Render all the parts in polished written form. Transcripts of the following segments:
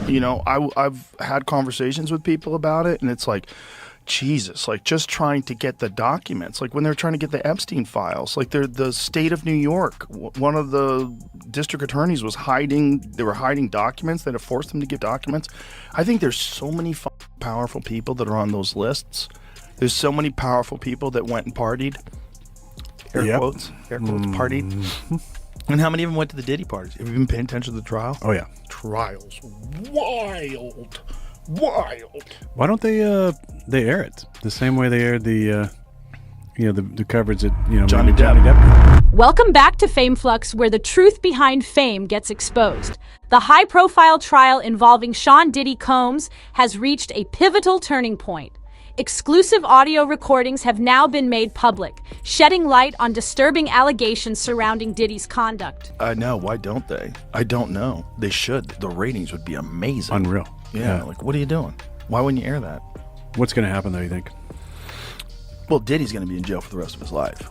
You know, I've had conversations with people about it, and it's like, Jesus, like just trying to get the documents, like when they're trying to get the Epstein files, like the state of New York, one of the district attorneys was hiding documents that have forced them to give documents. I think there's so many powerful people that are on those lists. There's so many powerful people that went and partied. Air quotes, partied. And how many of them went to the Diddy parties? Have you been paying attention to the trial? Oh, yeah. Trials. Wild. Why don't they air it the same way they aired the coverage that Johnny Depp. Welcome back to Fame Flux, where the truth behind fame gets exposed. The high-profile trial involving Sean Diddy Combs has reached a pivotal turning point. Exclusive audio recordings have now been made public, shedding light on disturbing allegations surrounding Diddy's conduct. I know. Why don't they? I don't know. They should. The ratings would be amazing. Unreal. Yeah. Like, what are you doing? Why wouldn't you air that? What's going to happen, though, you think? Well, Diddy's going to be in jail for the rest of his life.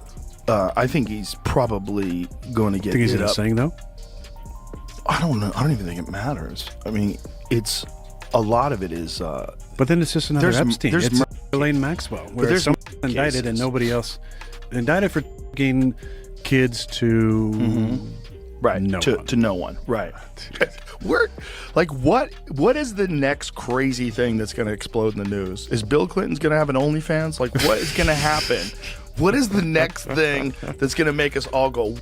I think he's probably going to get Think he's hit up. saying, though? I don't know. I don't even think it matters. I mean, it's a lot of it is. But then it's just another Epstein. It's Elaine Maxwell, where there's someone indicted and nobody else indicted for taking kids to right no to one. To no one. Right. We're like, what is the next crazy thing that's going to explode in the news? Is Bill Clinton's going to have an OnlyFans? Like, what is going to happen? What is the next thing that's going to make us all go?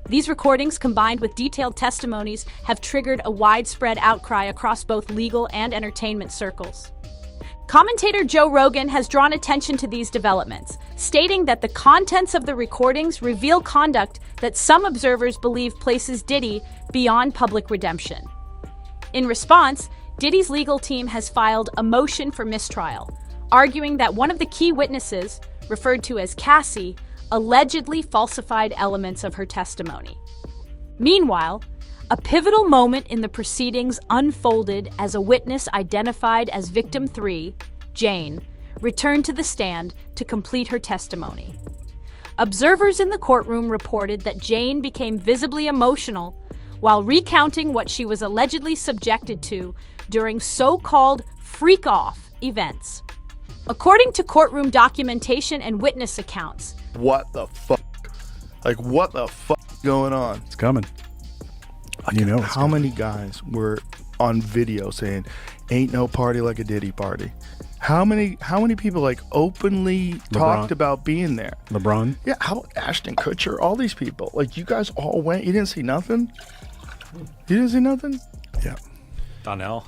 These recordings, combined with detailed testimonies, have triggered a widespread outcry across both legal and entertainment circles. Commentator Joe Rogan has drawn attention to these developments, stating that the contents of the recordings reveal conduct that some observers believe places Diddy beyond public redemption. In response, Diddy's legal team has filed a motion for mistrial, arguing that one of the key witnesses, referred to as Cassie, allegedly falsified elements of her testimony. Meanwhile, a pivotal moment in the proceedings unfolded as a witness identified as Victim 3, Jane, returned to the stand to complete her testimony. Observers in the courtroom reported that Jane became visibly emotional while recounting what she was allegedly subjected to during so-called freak-off events. According to courtroom documentation and witness accounts, What the fuck? Like, what the fuck is going on? It's coming. How many guys were on video saying, "Ain't no party like a Diddy party"? How many people like openly talked about being there? LeBron? Yeah, how about Ashton Kutcher? All these people. Like, you guys all went. You didn't see nothing? You didn't see nothing? Yeah. Donnell.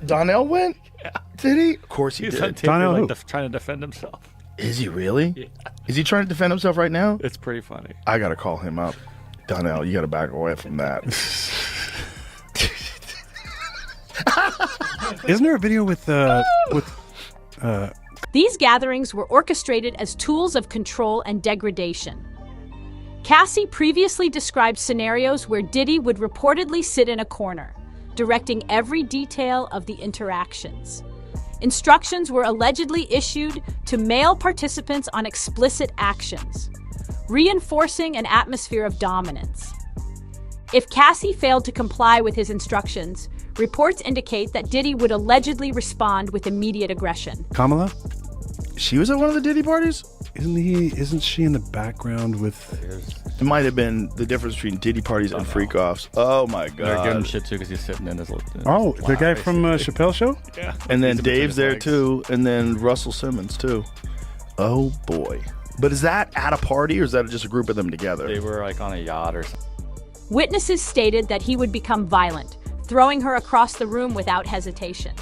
Donnell went? Yeah. Did he? Of course he He's did. on tape, Donnell like, who? trying to defend himself. Is he really? Yeah. Is he trying to defend himself right now? It's pretty funny. I got to call him up. Donnell, you got to back away from that. Isn't there a video with these gatherings were orchestrated as tools of control and degradation. Cassie previously described scenarios where Diddy would reportedly sit in a corner, directing every detail of the interactions. Instructions were allegedly issued to male participants on explicit actions, reinforcing an atmosphere of dominance. If Cassie failed to comply with his instructions, reports indicate that Diddy would allegedly respond with immediate aggression. Kamala? She was at one of the Diddy parties? Isn't she in the background with... It might have been the difference between Diddy parties and freak-offs. Oh, my They're giving him God. shit too because he's sitting in his little. Oh, the guy from Chappelle Show? Yeah. And then He's in between Dave's his there, legs. too. And then Russell Simmons, too. Oh, boy. But is that at a party, or is that just a group of them together? They were like on a yacht or something. Witnesses stated that he would become violent, throwing her across the room without hesitation.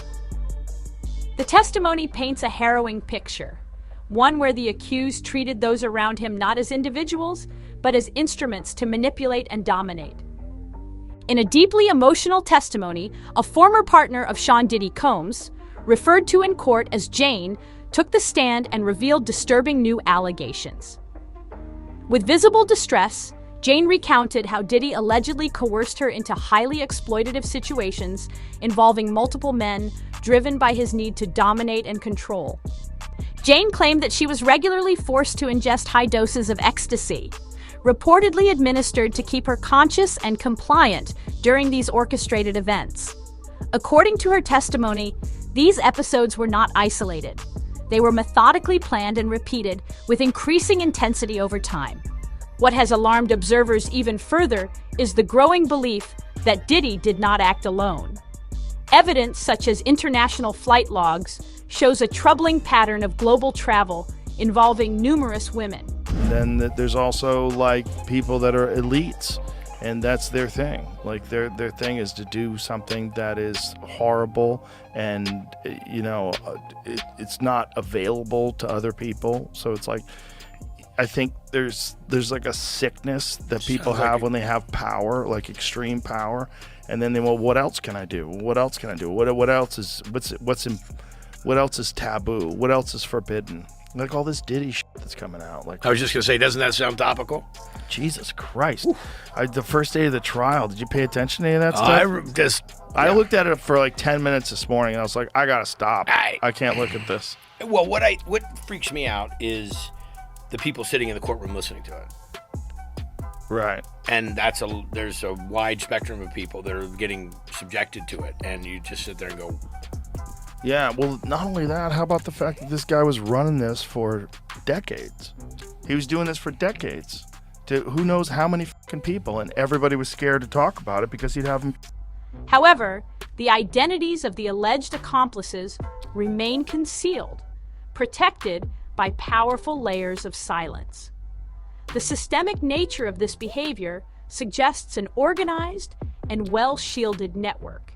The testimony paints a harrowing picture, one where the accused treated those around him not as individuals, but as instruments to manipulate and dominate. In a deeply emotional testimony, a former partner of Sean Diddy Combs, referred to in court as Jane, took the stand and revealed disturbing new allegations. With visible distress, Jane recounted how Diddy allegedly coerced her into highly exploitative situations involving multiple men, driven by his need to dominate and control. Jane claimed that she was regularly forced to ingest high doses of ecstasy, reportedly administered to keep her conscious and compliant during these orchestrated events. According to her testimony, these episodes were not isolated. They were methodically planned and repeated with increasing intensity over time. What has alarmed observers even further is the growing belief that Diddy did not act alone. Evidence such as international flight logs shows a troubling pattern of global travel involving numerous women. Then there's also like people that are elites, and that's their thing. Like their thing is to do something that is horrible, and it's not available to other people. So it's like, I think there's like a sickness that people have when they have power, like extreme power, and then what else can I do? What else can I do? What else is what else is taboo? What else is forbidden? Like all this Diddy shit that's coming out. Like, I was just gonna say, doesn't that sound topical? Jesus Christ! The first day of the trial, did you pay attention to any of that stuff? I looked at it for like 10 minutes this morning, and I was like, I gotta stop. I can't look at this. Well, what freaks me out is the people sitting in the courtroom listening to it. Right. And there's a wide spectrum of people that are getting subjected to it, and you just sit there and go. Yeah, well, not only that, how about the fact that this guy was running this for decades? He was doing this for decades to who knows how many fucking people, and everybody was scared to talk about it because he'd have them. However, the identities of the alleged accomplices remain concealed, protected by powerful layers of silence. The systemic nature of this behavior suggests an organized and well-shielded network.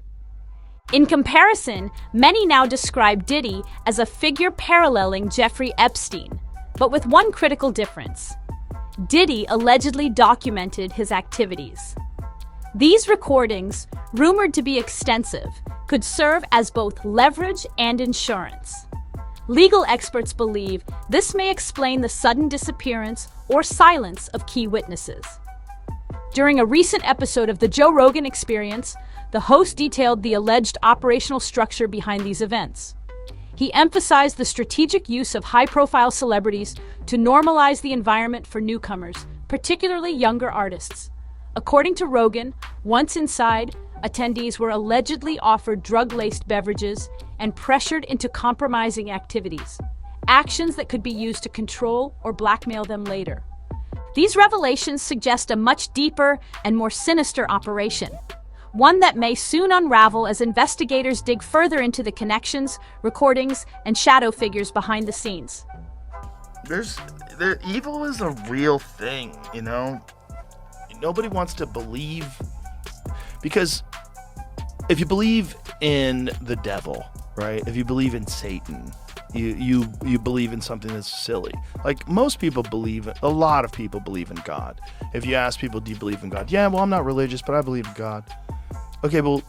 In comparison, many now describe Diddy as a figure paralleling Jeffrey Epstein, but with one critical difference. Diddy allegedly documented his activities. These recordings, rumored to be extensive, could serve as both leverage and insurance. Legal experts believe this may explain the sudden disappearance or silence of key witnesses. During a recent episode of the Joe Rogan Experience, the host detailed the alleged operational structure behind these events. He emphasized the strategic use of high-profile celebrities to normalize the environment for newcomers, particularly younger artists. According to Rogan, once inside, attendees were allegedly offered drug-laced beverages and pressured into compromising activities, actions that could be used to control or blackmail them later. These revelations suggest a much deeper and more sinister operation, one that may soon unravel as investigators dig further into the connections, recordings, and shadow figures behind the scenes. Evil is a real thing, you know? Nobody wants to believe, because if you believe in the devil, right? If you believe in Satan, you believe in something that's silly. Like most people a lot of people believe in God. If you ask people, do you believe in God? Yeah, well, I'm not religious, but I believe in God. Okay, well,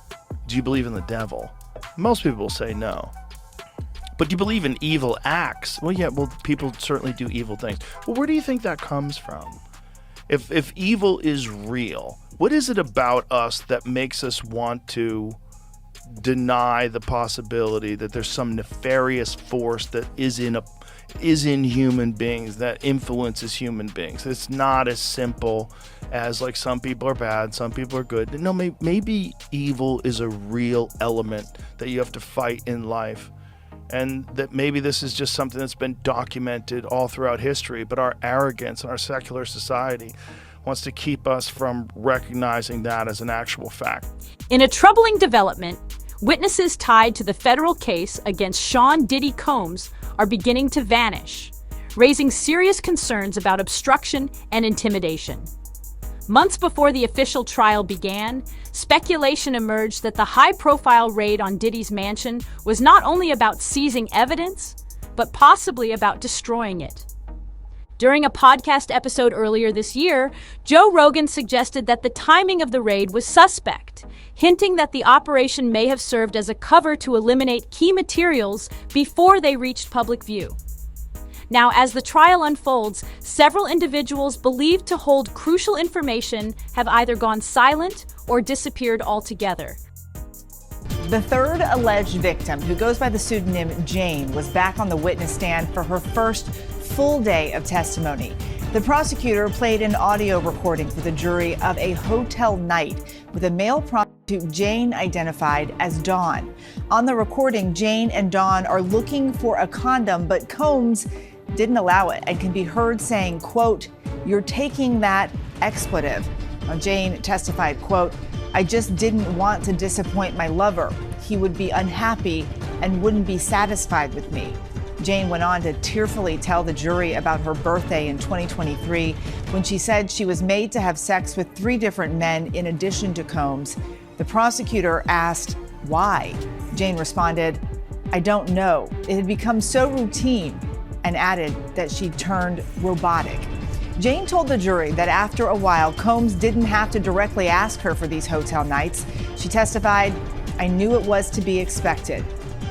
do you believe in the devil? Most people will say no. But do you believe in evil acts? Well, yeah, well, people certainly do evil things. Well, where do you think that comes from? If evil is real, what is it about us that makes us want to deny the possibility that there's some nefarious force that is in human beings, that influences human beings? It's not as simple as like some people are bad, some people are good. No, maybe evil is a real element that you have to fight in life. And that maybe this is just something that's been documented all throughout history, but our arrogance and our secular society wants to keep us from recognizing that as an actual fact. In a troubling development, witnesses tied to the federal case against Sean Diddy Combs are beginning to vanish, raising serious concerns about obstruction and intimidation. Months before the official trial began, speculation emerged that the high-profile raid on Diddy's mansion was not only about seizing evidence, but possibly about destroying it. During a podcast episode earlier this year, Joe Rogan suggested that the timing of the raid was suspect, hinting that the operation may have served as a cover to eliminate key materials before they reached public view. Now, as the trial unfolds, several individuals believed to hold crucial information have either gone silent or disappeared altogether. The third alleged victim, who goes by the pseudonym Jane, was back on the witness stand for her first full day of testimony. The prosecutor played an audio recording for the jury of a hotel night with a male prosecutor to Jane, identified as Dawn. On the recording, Jane and Dawn are looking for a condom, but Combs didn't allow it and can be heard saying, quote, "You're taking that expletive." Now, Jane testified, quote, "I just didn't want to disappoint my lover. He would be unhappy and wouldn't be satisfied with me." Jane went on to tearfully tell the jury about her birthday in 2023 when she said she was made to have sex with 3 different men in addition to Combs. The prosecutor asked, "Why?" Jane responded, "I don't know. It had become so routine," and added that she turned robotic. Jane told the jury that after a while, Combs didn't have to directly ask her for these hotel nights. She testified, "I knew it was to be expected."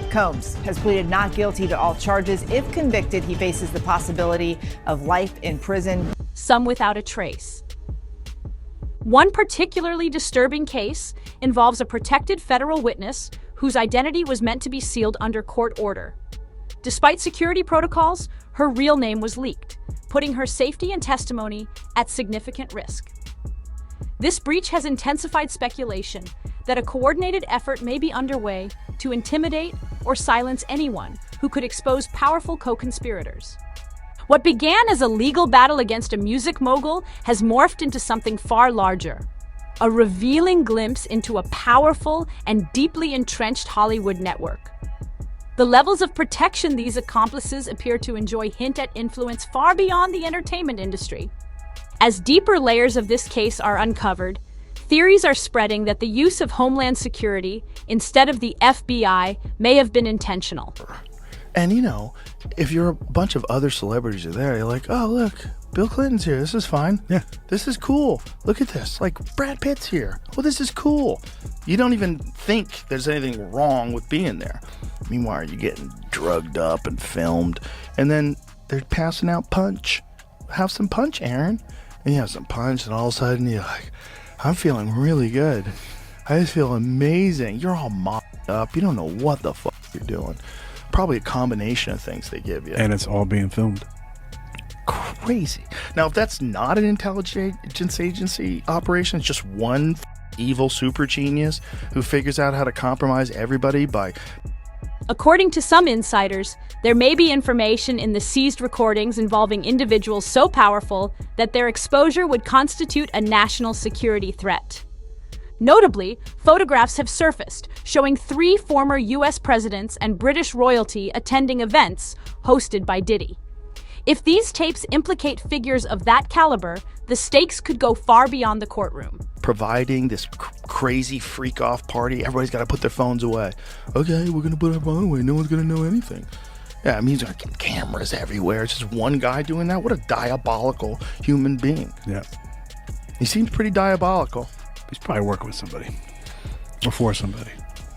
Combs has pleaded not guilty to all charges. If convicted, he faces the possibility of life in prison. Some without a trace. One particularly disturbing case involves a protected federal witness whose identity was meant to be sealed under court order. Despite security protocols, her real name was leaked, putting her safety and testimony at significant risk. This breach has intensified speculation that a coordinated effort may be underway to intimidate or silence anyone who could expose powerful co-conspirators. What began as a legal battle against a music mogul has morphed into something far larger, a revealing glimpse into a powerful and deeply entrenched Hollywood network. The levels of protection these accomplices appear to enjoy hint at influence far beyond the entertainment industry. As deeper layers of this case are uncovered, theories are spreading that the use of Homeland Security instead of the FBI may have been intentional. And you know, if you're a bunch of other celebrities are there, you're like, "Oh, look, Bill Clinton's here. This is fine. Yeah. This is cool. Look at this. Like, Brad Pitt's here. Well, this is cool." You don't even think there's anything wrong with being there. Meanwhile, you're getting drugged up and filmed, and then they're passing out punch. Have some punch, Aaron. And you have some punch, and all of a sudden you're like, "I'm feeling really good. I just feel amazing." You're all mocked up. You don't know what the fuck you're doing. Probably a combination of things they give you. And it's all being filmed. Crazy. Now, if that's not an intelligence agency operation, it's just one evil super genius who figures out how to compromise everybody by... According to some insiders, there may be information in the seized recordings involving individuals so powerful that their exposure would constitute a national security threat. Notably, photographs have surfaced showing 3 former U.S. presidents and British royalty attending events hosted by Diddy. If these tapes implicate figures of that caliber, the stakes could go far beyond the courtroom. Providing this crazy freak-off party, everybody's got to put their phones away. Okay, we're going to put our phone away. No one's going to know anything. Yeah, I mean, there's cameras everywhere. It's just one guy doing that. What a diabolical human being. Yeah. He seems pretty diabolical. He's probably working with somebody. Or for somebody.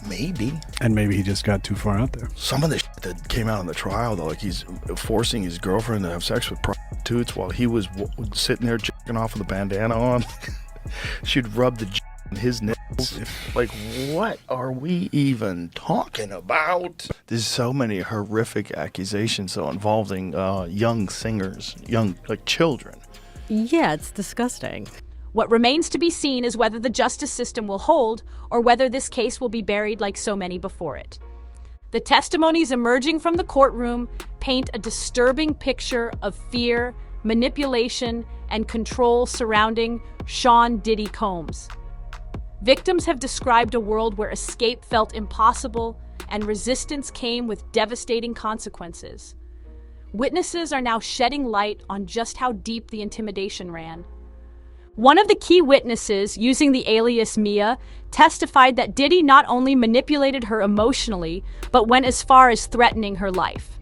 Maybe. And maybe he just got too far out there. Some of the shit that came out in the trial, though, like he's forcing his girlfriend to have sex with prostitutes while he was sitting there jerking off with a bandana on. She'd rub the in his nipples. Like, what are we even talking about? There's so many horrific accusations, though, involving young singers, like children. Yeah, it's disgusting. What remains to be seen is whether the justice system will hold or whether this case will be buried like so many before it. The testimonies emerging from the courtroom paint a disturbing picture of fear, manipulation, and control surrounding Sean Diddy Combs. Victims have described a world where escape felt impossible and resistance came with devastating consequences. Witnesses are now shedding light on just how deep the intimidation ran. One of the key witnesses, using the alias Mia, testified that Diddy not only manipulated her emotionally, but went as far as threatening her life.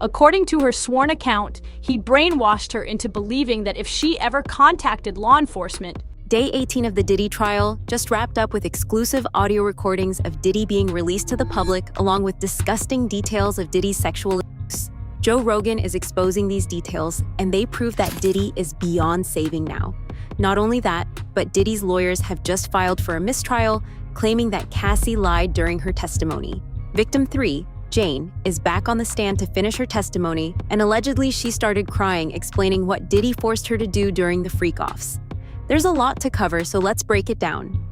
According to her sworn account, he brainwashed her into believing that if she ever contacted law enforcement, Day 18 of the Diddy trial just wrapped up with exclusive audio recordings of Diddy being released to the public, along with disgusting details of Diddy's sexual abuse. Joe Rogan is exposing these details, and they prove that Diddy is beyond saving now. Not only that, but Diddy's lawyers have just filed for a mistrial, claiming that Cassie lied during her testimony. Victim 3, Jane, is back on the stand to finish her testimony, and allegedly she started crying, explaining what Diddy forced her to do during the freak-offs. There's a lot to cover, so let's break it down.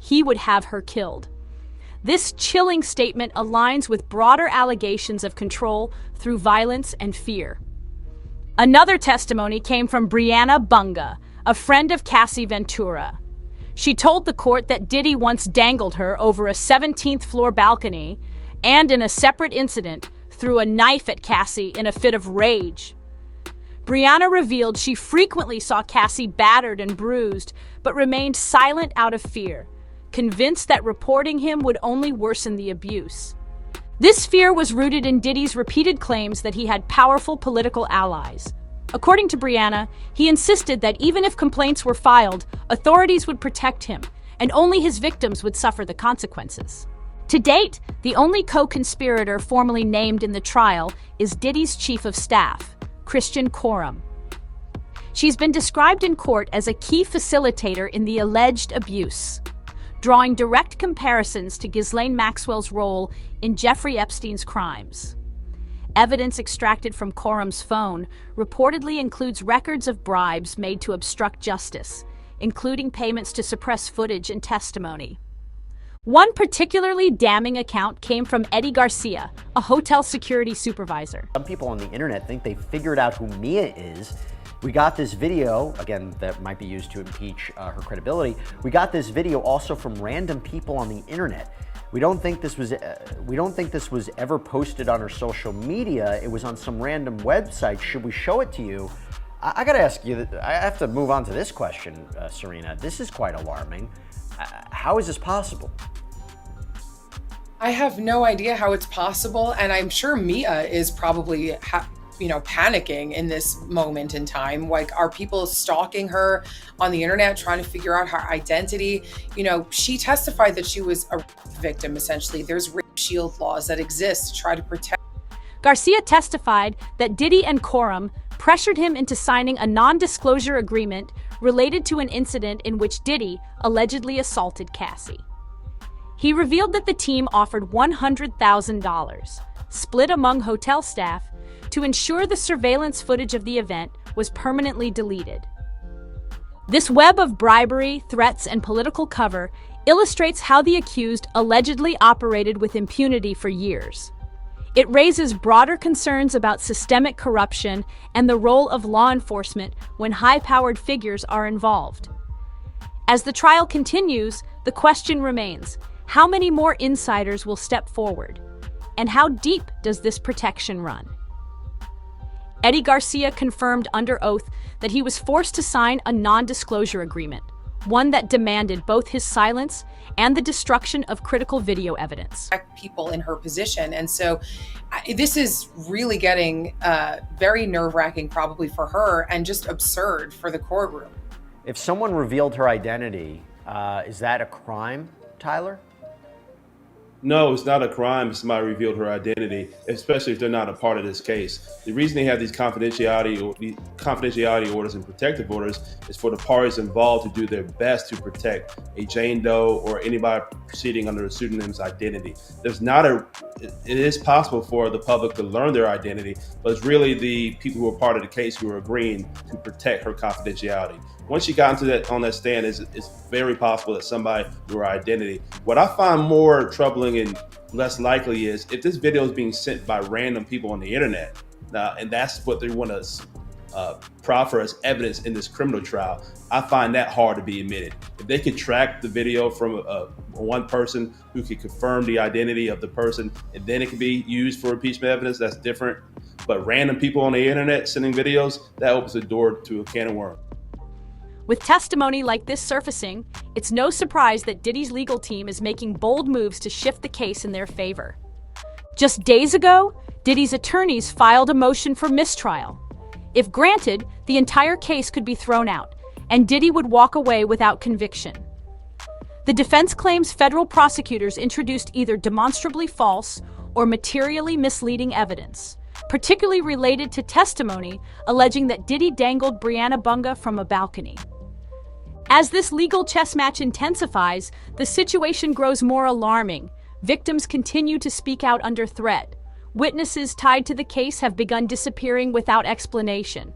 he would have her killed. This chilling statement aligns with broader allegations of control through violence and fear. Another testimony came from Brianna Bunga, a friend of Cassie Ventura. She told the court that Diddy once dangled her over a 17th floor balcony and, in a separate incident, threw a knife at Cassie in a fit of rage. Brianna revealed she frequently saw Cassie battered and bruised, but remained silent out of fear, convinced that reporting him would only worsen the abuse. This fear was rooted in Diddy's repeated claims that he had powerful political allies. According to Brianna, he insisted that even if complaints were filed, authorities would protect him, and only his victims would suffer the consequences. To date, the only co-conspirator formally named in the trial is Diddy's chief of staff, Christian Coram. She's been described in court as a key facilitator in the alleged abuse, drawing direct comparisons to Ghislaine Maxwell's role in Jeffrey Epstein's crimes. Evidence extracted from Coram's phone reportedly includes records of bribes made to obstruct justice, including payments to suppress footage and testimony. One particularly damning account came from Eddie Garcia, a hotel security supervisor. Some people on the internet think they figured out who Mia is. We got this video, again, that might be used to impeach her credibility. We got this video also from random people on the internet. We don't think this was ever posted on her social media. It was on some random website. Should we show it to you? I gotta ask you, I have to move on to this question, Serena. This is quite alarming. How is this possible? I have no idea how it's possible, and I'm sure Mia is probably panicking in this moment in time. Like, are people stalking her on the internet, trying to figure out her identity? She testified that she was a victim, essentially. There's rape shield laws that exist to try to protect. Garcia testified that Diddy and Coram pressured him into signing a non-disclosure agreement related to an incident in which Diddy allegedly assaulted Cassie. He revealed that the team offered $100,000, split among hotel staff, to ensure the surveillance footage of the event was permanently deleted. This web of bribery, threats, and political cover illustrates how the accused allegedly operated with impunity for years. It raises broader concerns about systemic corruption and the role of law enforcement when high-powered figures are involved. As the trial continues, the question remains, how many more insiders will step forward? And how deep does this protection run? Eddie Garcia confirmed under oath that he was forced to sign a non-disclosure agreement, one that demanded both his silence and the destruction of critical video evidence. People in her position. And so this is really getting very nerve-wracking probably for her, and just absurd for the courtroom. If someone revealed her identity, is that a crime, Tyler? No, it's not a crime if somebody revealed her identity, especially if they're not a part of this case. The reason they have these confidentiality orders and protective orders is for the parties involved to do their best to protect a Jane Doe or anybody proceeding under a pseudonym's identity. It is possible for the public to learn their identity, but it's really the people who are part of the case who are agreeing to protect her confidentiality. Once she got into that on that stand, it's very possible that somebody knew her identity. What I find more troubling and less likely is if this video is being sent by random people on the internet, and that's what they want to proffer as evidence in this criminal trial. I find that hard to be admitted. If they could track the video from one person who could confirm the identity of the person, and then it can be used for impeachment evidence, that's different. But random people on the internet sending videos, that opens the door to a can of worms. With testimony like this surfacing, it's no surprise that Diddy's legal team is making bold moves to shift the case in their favor. Just days ago, Diddy's attorneys filed a motion for mistrial. If granted, the entire case could be thrown out, and Diddy would walk away without conviction. The defense claims federal prosecutors introduced either demonstrably false or materially misleading evidence, particularly related to testimony alleging that Diddy dangled Brianna Bunga from a balcony. As this legal chess match intensifies, the situation grows more alarming. Victims continue to speak out under threat. Witnesses tied to the case have begun disappearing without explanation.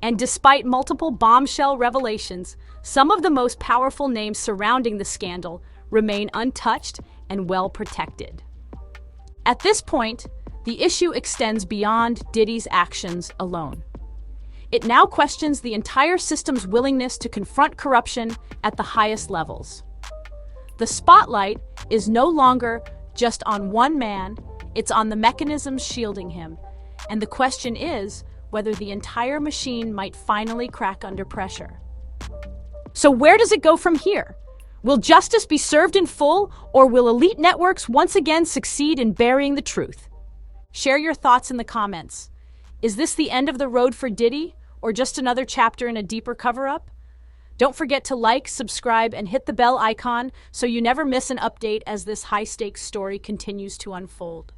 And despite multiple bombshell revelations, some of the most powerful names surrounding the scandal remain untouched and well protected. At this point, the issue extends beyond Diddy's actions alone. It now questions the entire system's willingness to confront corruption at the highest levels. The spotlight is no longer just on one man, it's on the mechanisms shielding him. And the question is whether the entire machine might finally crack under pressure. So where does it go from here? Will justice be served in full, or will elite networks once again succeed in burying the truth? Share your thoughts in the comments. Is this the end of the road for Diddy, or just another chapter in a deeper cover-up? Don't forget to like, subscribe, and hit the bell icon so you never miss an update as this high-stakes story continues to unfold.